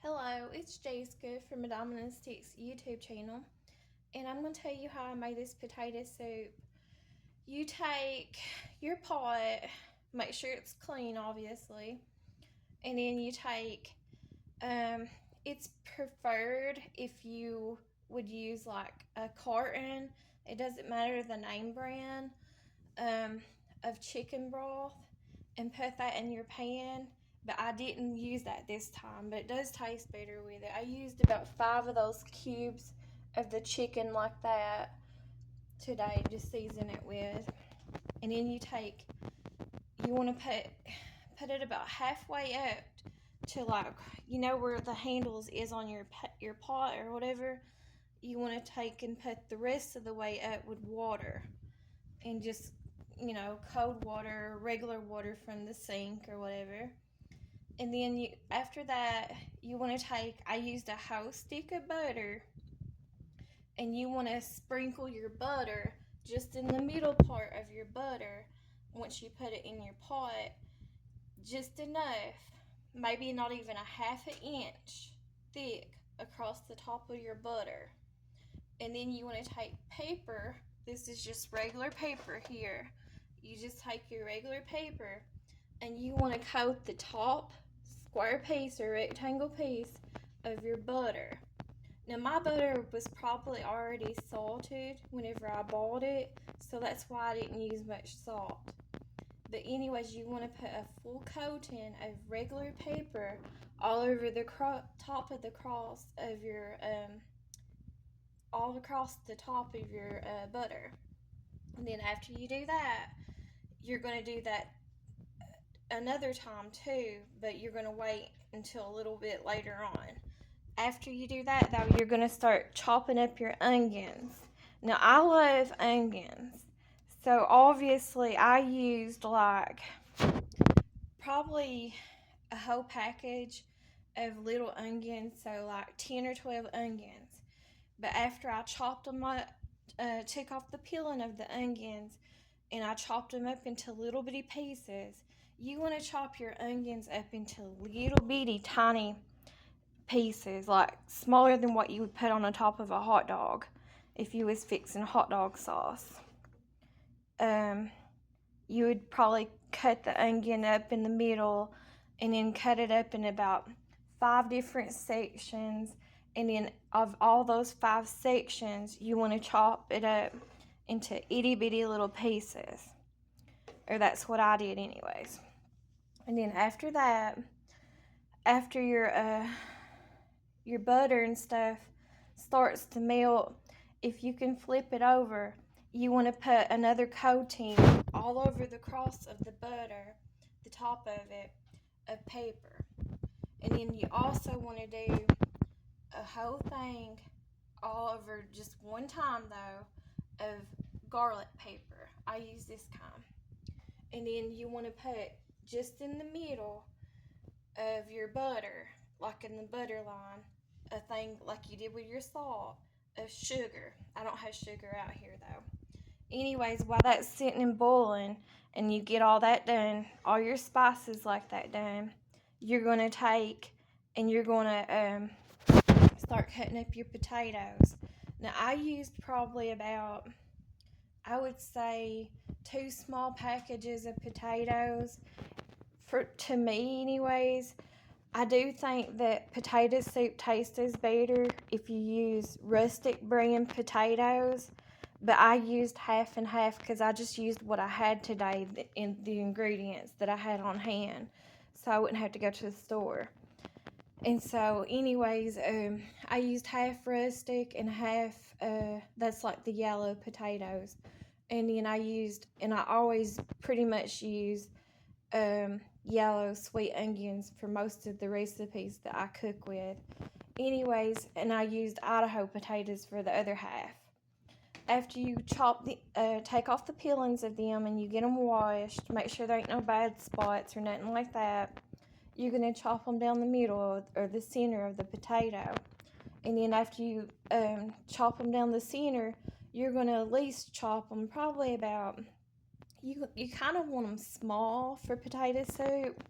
Hello, it's Jessica from Madonna Sticks YouTube channel, and I'm going to tell you how I made this potato soup. You take your pot, make sure it's clean, obviously, and then you take, it's preferred if you would use like a carton, it doesn't matter the name brand, of chicken broth, and put that in your pan. But I didn't use that this time, but it does taste better with it. I used about 5 of those cubes of the chicken like that today to season it with. And then you want to put it about halfway up to, like, where the handles is on your pot or whatever. You want to take and put the rest of the way up with water, and just cold water, regular water from the sink or whatever. And then after that, you want to take, I used a whole stick of butter, and you want to sprinkle your butter just in the middle part of your butter once you put it in your pot, just enough, maybe not even a half an inch thick across the top of your butter. And then you want to take paper. This is just regular paper here. You just take your regular paper and you want to coat the top square piece or rectangle piece of your butter. Now, my butter was probably already salted whenever I bought it, so that's why I didn't use much salt. But anyways, you want to put a full coating of regular paper all over the top of the cross of your all across the top of your butter. And then after you do that, you're going to do that another time too, but you're going to wait until a little bit later on. After you do that, though, you're going to start chopping up your onions. Now, I love onions, so obviously I used like probably a whole package of little onions, so like 10 or 12 onions. But after I chopped them up, took off the peeling of the onions, and I chopped them up into little bitty pieces. You want to chop your onions up into little bitty tiny pieces, like smaller than what you would put on the top of a hot dog if you was fixing hot dog sauce. You would probably cut the onion up in the middle and then cut it up in about 5 different sections, and then of all those 5 sections you want to chop it up into itty bitty little pieces, or that's what I did anyways. And then after that, after your butter and stuff starts to melt, if you can flip it over, you want to put another coating all over the cross of the butter, the top of it, of paper. And then you also want to do a whole thing all over just one time though of garlic paper. I use this kind. And then you want to put just in the middle of your butter, like in the butter line, a thing like you did with your salt of sugar. I don't have sugar out here though. Anyways, while that's sitting and boiling and you get all that done, all your spices like that done, you're going to take and you're going to start cutting up your potatoes. Now, I used probably about, I would say, 2 small packages of potatoes. To me anyways, I do think that potato soup tastes better if you use rustic brand potatoes, but I used half and half because I just used what I had today in the ingredients that I had on hand, so I wouldn't have to go to the store. And so anyways, I used half rustic and half, that's like the yellow potatoes. And then I always pretty much use yellow sweet onions for most of the recipes that I cook with. Anyways, and I used Idaho potatoes for the other half. After you take off the peelings of them and you get them washed, make sure there ain't no bad spots or nothing like that. You're going to chop them down the middle or the center of the potato. And then after you chop them down the center, you're going to at least chop them probably about, you kind of want them small for potato soup,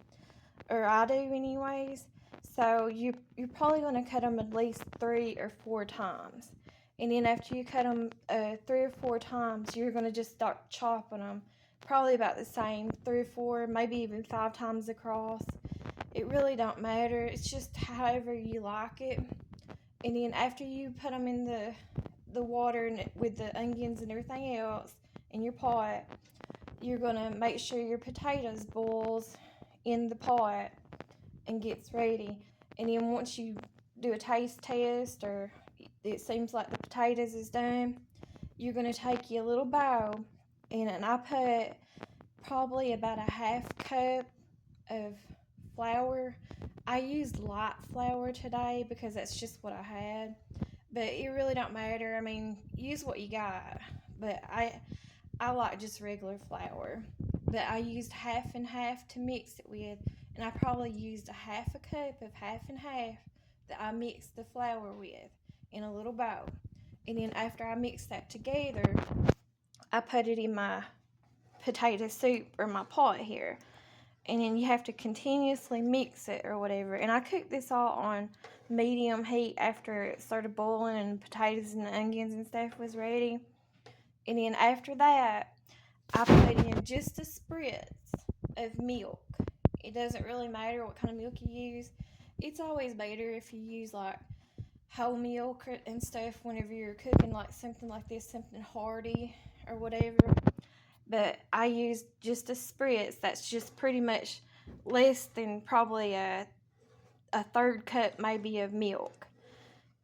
or I do anyways. So you're probably going to cut them at least 3 or 4 times. And then after you cut them 3 or 4 times, you're going to just start chopping them. Probably about the same, 3 or 4, maybe even 5 times across. It really don't matter. It's just however you like it. And then after you put them in the water and with the onions and everything else in your pot, you're going to make sure your potatoes boils in the pot and gets ready. And then once you do a taste test or it seems like the potatoes is done, you're going to take your little bowl and I put probably about a half cup of flour. I used light flour today because that's just what I had, but it really don't matter. I mean, use what you got, but I like just regular flour, but I used half and half to mix it with, and I probably used a half a cup of half and half that I mixed the flour with in a little bowl. And then after I mixed that together, I put it in my potato soup or my pot here. And then you have to continuously mix it or whatever. And I cooked this all on medium heat after it started boiling and potatoes and the onions and stuff was ready. And then after that, I put in just a spritz of milk. It doesn't really matter what kind of milk you use. It's always better if you use like whole milk and stuff whenever you're cooking like something like this, something hearty or whatever. But I used just a spritz. That's just pretty much less than probably a third cup maybe of milk.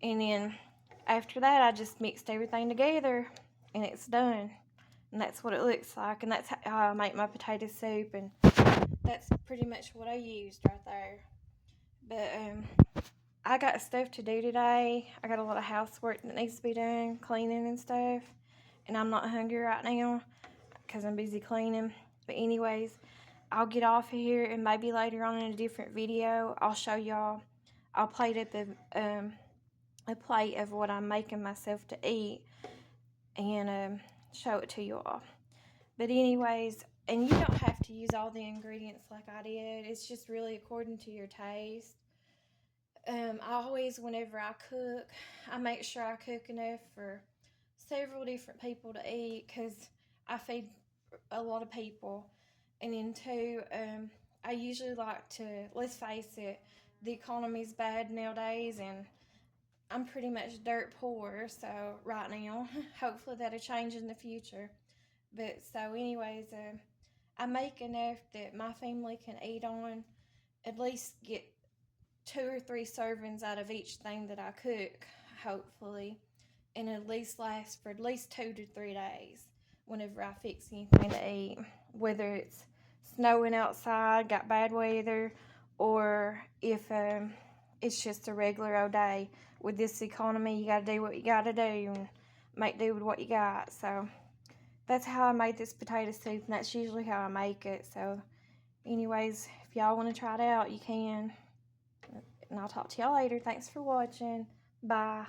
And then after that, I just mixed everything together and it's done. And that's what it looks like. And that's how I make my potato soup. And that's pretty much what I used right there. But I got stuff to do today. I got a lot of housework that needs to be done, cleaning and stuff. And I'm not hungry right now because I'm busy cleaning. But anyways, I'll get off of here and maybe later on in a different video, I'll show y'all. I'll plate up a plate of what I'm making myself to eat and show it to y'all. But anyways, and you don't have to use all the ingredients like I did. It's just really according to your taste. I always, whenever I cook, I make sure I cook enough for several different people to eat because I feed a lot of people. And then too, I usually like to, let's face it, the economy's bad nowadays and I'm pretty much dirt poor, so right now, hopefully that'll change in the future. But so anyways, I make enough that my family can eat on, at least get 2 or 3 servings out of each thing that I cook, hopefully, and at least last for at least 2 to 3 days whenever I fix anything to eat, whether it's snowing outside, got bad weather, or if it's just a regular old day. With this economy, you gotta do what you gotta do and make do with what you got. So that's how I made this potato soup, and that's usually how I make it. So anyways, if y'all want to try it out, you can. And I'll talk to y'all later. Thanks for watching. Bye.